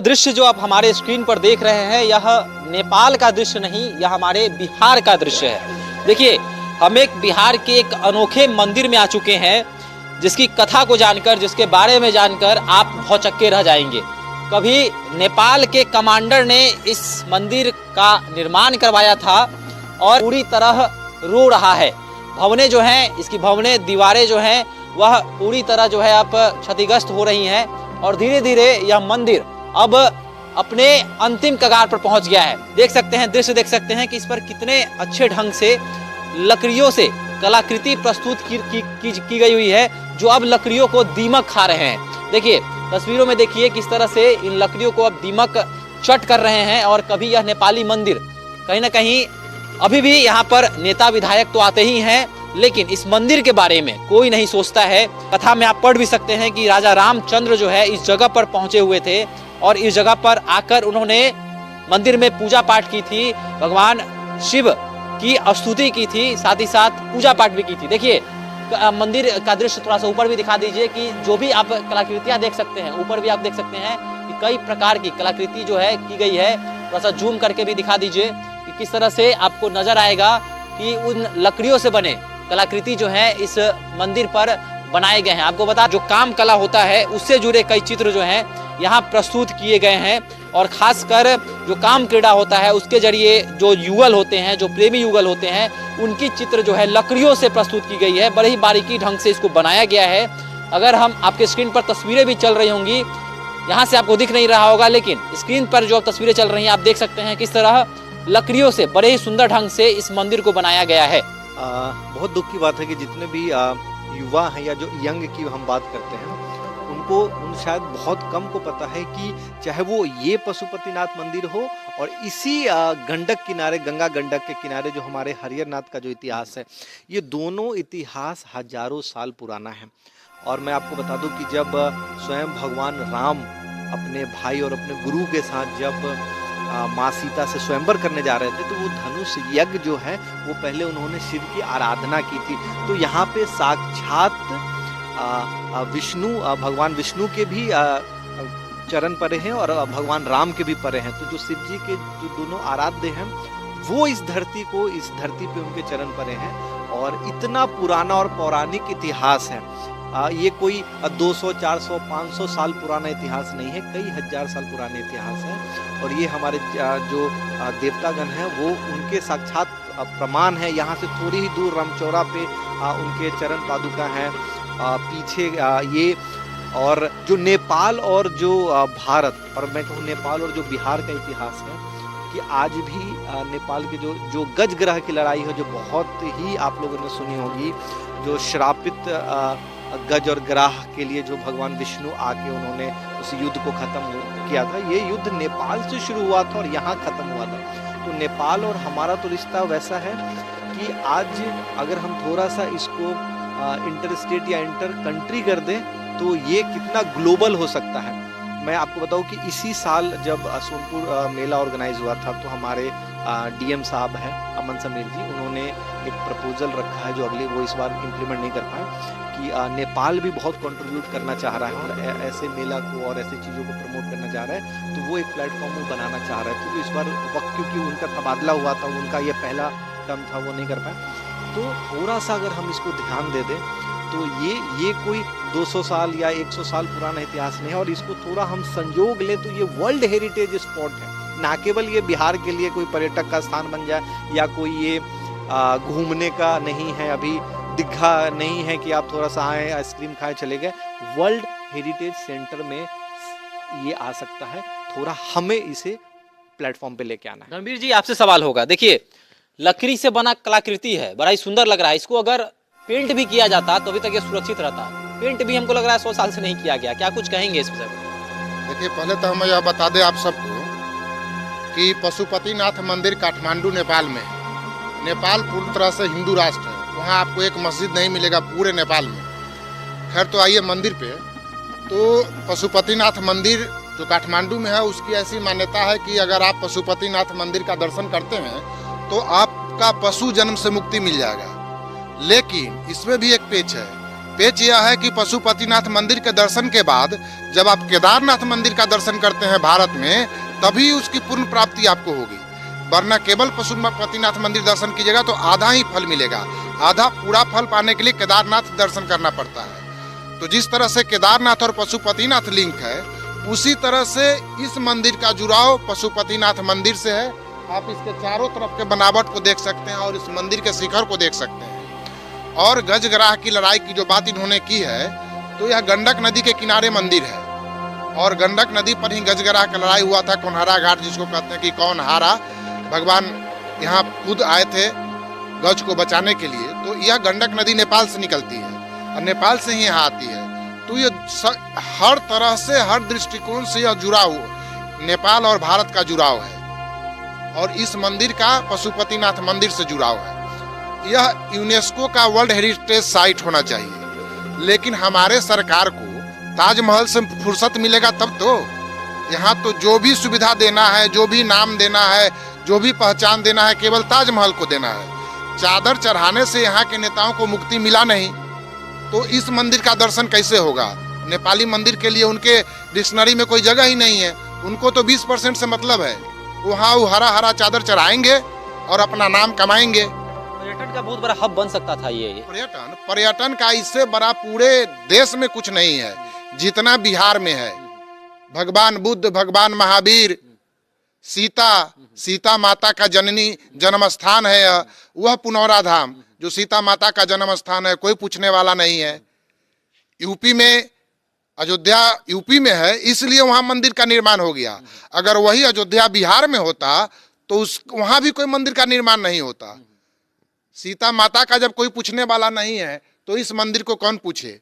दृश्य जो आप हमारे स्क्रीन पर देख रहे हैं यह नेपाल का दृश्य नहीं, यह हमारे बिहार का दृश्य है। देखिए, हम एक बिहार के एक अनोखे मंदिर में आ चुके हैं जिसकी कथा को जानकर, जिसके बारे में जानकर आप भौचक्के रह जाएंगे। कभी नेपाल के कमांडर ने इस मंदिर का निर्माण करवाया था और पूरी तरह रो रहा है। भवनें जो हैं, इसकी भवनें, दीवारें जो हैं वह पूरी तरह जो है अब क्षतिग्रस्त हो रही हैं और धीरे धीरे यह मंदिर अब अपने अंतिम कगार पर पहुंच गया है। देख सकते हैं, दृश्य देख सकते हैं कि इस पर कितने अच्छे ढंग से लकड़ियों से कलाकृति प्रस्तुत की गई हुई है, जो अब लकड़ियों को दीमक खा रहे हैं। देखिए तस्वीरों में, देखिए किस तरह से इन लकड़ियों को अब दीमक चट कर रहे हैं। और कभी यह नेपाली मंदिर कहीं ना कहीं, अभी भी यहाँ पर नेता विधायक तो आते ही हैं, लेकिन इस मंदिर के बारे में कोई नहीं सोचता है। कथा में आप पढ़ भी सकते हैं कि राजा रामचंद्र जो है इस जगह पर पहुंचे हुए थे और इस जगह पर आकर उन्होंने मंदिर में पूजा पाठ की थी, भगवान शिव की स्तुति की थी, साथ ही साथ पूजा पाठ भी की थी। देखिए मंदिर का दृश्य थोड़ा सा ऊपर भी दिखा दीजिए कि जो भी आप कलाकृतियां देख सकते हैं, ऊपर भी आप देख सकते हैं कि कई प्रकार की कलाकृति जो है की गई है। थोड़ा सा जूम करके भी दिखा दीजिए कि किस तरह से आपको नजर आएगा कि उन लकड़ियों से बने कलाकृति जो है इस मंदिर पर बनाए गए हैं। आपको बता, जो काम कला होता है उससे जुड़े कई चित्र जो हैं यहाँ प्रस्तुत किए गए हैं और खासकर जो काम क्रीड़ा होता है उसके जरिए जो युगल होते हैं, जो प्रेमी युगल होते हैं, उनकी चित्र जो है लकड़ियों से प्रस्तुत की गई है। बड़े ही बारीकी ढंग से इसको बनाया गया है। अगर हम आपके स्क्रीन पर तस्वीरें भी चल रही होंगी, यहाँ से आपको दिख नहीं रहा होगा, लेकिन स्क्रीन पर जो तस्वीरें चल रही हैं आप देख सकते हैं किस तरह लकड़ियों से बड़े ही सुंदर ढंग से इस मंदिर को बनाया गया है। बहुत दुख की बात है कि जितने भी युवा हैं या जो यंग की हम बात करते हैं उन शायद बहुत कम को पता है कि चाहे वो ये पशुपतिनाथ मंदिर हो और इसी गंडक किनारे, गंगा गंडक के किनारे जो हमारे हरिहरनाथ का जो इतिहास है, ये दोनों इतिहास हजारों साल पुराना है। और मैं आपको बता दूं कि जब स्वयं भगवान राम अपने भाई और अपने गुरु के साथ जब माँ सीता से स्वयंवर करने जा रहे थे तो वो धनुष यज्ञ जो है वो पहले उन्होंने शिव की आराधना की थी। तो यहाँ पे साक्षात विष्णु, भगवान विष्णु के भी चरण परे हैं और भगवान राम के भी परे हैं। तो जो शिव जी के जो दोनों आराध्य हैं वो इस धरती पे उनके चरण परे हैं। और इतना पुराना और पौराणिक इतिहास है। ये कोई 200, 400, 500 साल पुराना इतिहास नहीं है, कई हजार साल पुराने इतिहास है। और ये हमारे जो देवतागण हैं वो उनके साक्षात प्रमाण है। यहाँ से थोड़ी ही दूर रामचौरा पे उनके चरण पादुका हैं। पीछे ये, और जो नेपाल और जो भारत, और मैं कहूँ नेपाल और जो बिहार का इतिहास है कि आज भी नेपाल के जो गज ग्रह की लड़ाई है, जो बहुत ही आप लोगों ने सुनी होगी, जो श्रापित गज और ग्राह के लिए जो भगवान विष्णु आके उन्होंने उस युद्ध को खत्म किया था, ये युद्ध नेपाल से शुरू हुआ था और यहाँ खत्म हुआ था। तो नेपाल और हमारा तो रिश्ता वैसा है कि आज अगर हम थोड़ा सा इसको इंटर स्टेट या इंटर कंट्री कर दें तो ये कितना ग्लोबल हो सकता है। मैं आपको बताऊं कि इसी साल जब सोनपुर मेला ऑर्गेनाइज हुआ था तो हमारे डीएम साहब हैं अमन समीर जी, उन्होंने एक प्रपोजल रखा है जो अगले वो इस बार इम्प्लीमेंट नहीं कर पाए कि नेपाल भी बहुत कंट्रीब्यूट करना चाह रहा है और ऐसे मेला को और ऐसी चीज़ों को प्रमोट करना चाह रहा है। तो वो एक प्लेटफॉर्म वो बनाना चाह रहे थे। तो इस बार वक्त क्योंकि उनका तबादला हुआ था, उनका ये पहला टर्म था, वो नहीं कर पाए। तो थोड़ा सा अगर हम इसको ध्यान दे दें तो ये कोई 200 साल या 100 साल पुराना इतिहास नहीं है। और इसको थोड़ा हम संजोग लें तो ये वर्ल्ड हेरिटेज स्पॉट है। ना केवल ये बिहार के लिए कोई पर्यटक का स्थान बन जाए या कोई ये घूमने का नहीं है, अभी दीघा नहीं है कि आप थोड़ा सा आए आइसक्रीम खाए चले गए। वर्ल्ड हेरिटेज सेंटर में ये आ सकता है। थोड़ा हमें इसे प्लेटफॉर्म पे लेके आना है। रणबीर जी, आपसे सवाल होगा। देखिए लकड़ी से बना कलाकृति है, बड़ा ही सुंदर लग रहा है। इसको अगर पेंट भी किया जाता तो अभी तक ये सुरक्षित रहता। पेंट भी हमको लग रहा है 100 साल से नहीं किया गया। क्या कुछ कहेंगे इस विषय में? देखिए, पहले तो हम यह बता दें आप सबको कि पशुपतिनाथ मंदिर काठमांडू नेपाल में है। नेपाल पूरी तरह से हिंदू राष्ट्र है, वहाँ आपको एक मस्जिद नहीं मिलेगा पूरे नेपाल में। खैर, तो आइए मंदिर पे। तो पशुपतिनाथ मंदिर जो काठमांडू में है उसकी ऐसी मान्यता है कि अगर आप पशुपतिनाथ मंदिर का दर्शन करते हैं तो आपका पशु जन्म से मुक्ति मिल जाएगा। लेकिन इसमें भी एक पेच है पेच यह है कि पशुपतिनाथ मंदिर के दर्शन के बाद जब आप केदारनाथ मंदिर का दर्शन करते हैं भारत में, तभी उसकी पूर्ण प्राप्ति आपको होगी। वरना केवल पशुपतिनाथ मंदिर दर्शन कीजिएगा तो आधा ही फल मिलेगा। आधा पूरा फल पाने के लिए केदारनाथ दर्शन करना पड़ता है। तो जिस तरह से केदारनाथ और पशुपतिनाथ लिंक है, उसी तरह से इस मंदिर का जुड़ाव पशुपतिनाथ मंदिर से है। आप इसके चारों तरफ के बनावट को देख सकते हैं और इस मंदिर के शिखर को देख सकते हैं। और गजग्राह की लड़ाई की जो बात इन्होंने की है, तो यह गंडक नदी के किनारे मंदिर है और गंडक नदी पर ही गजग्राह की लड़ाई हुआ था। कौनहारा घाट जिसको कहते हैं कि कौन हारा, भगवान यहाँ खुद आए थे गज को बचाने के लिए। तो यह गंडक नदी नेपाल से निकलती है और नेपाल से ही यहाँ आती है। तो ये हर तरह से, हर दृष्टिकोण से यह जुड़ा हुआ नेपाल और भारत का जुड़ाव है और इस मंदिर का पशुपतिनाथ मंदिर से जुड़ाव है। यह यूनेस्को का वर्ल्ड हेरिटेज साइट होना चाहिए, लेकिन हमारे सरकार को ताजमहल से फुर्सत मिलेगा तब तो। यहाँ तो जो भी सुविधा देना है, जो भी नाम देना है, जो भी पहचान देना है, केवल ताजमहल को देना है। चादर चढ़ाने से यहाँ के नेताओं को मुक्ति मिला नहीं, तो इस मंदिर का दर्शन कैसे होगा? नेपाली मंदिर के लिए उनके डिक्शनरी में कोई जगह ही नहीं है। उनको तो 20% से मतलब है। वहाँ वो हरा हरा चादर चढ़ाएंगे और अपना नाम कमाएंगे। पर्यटन का बहुत बड़ा हब बन सकता था ये। पर्यटन का इससे बड़ा पूरे देश में कुछ नहीं है जितना बिहार में है। भगवान बुद्ध, भगवान महावीर, सीता माता का जन्म स्थान है यह। वह पुनौरा धाम जो सीता माता का जन्म स्थान है, कोई पूछने वाला नहीं है। यूपी में, अयोध्या यूपी में है, इसलिए वहां मंदिर का निर्माण हो गया। अगर वही अयोध्या बिहार में होता तो वहां भी कोई मंदिर का निर्माण नहीं होता। सीता माता का जब कोई पूछने वाला नहीं है तो इस मंदिर को कौन पूछे?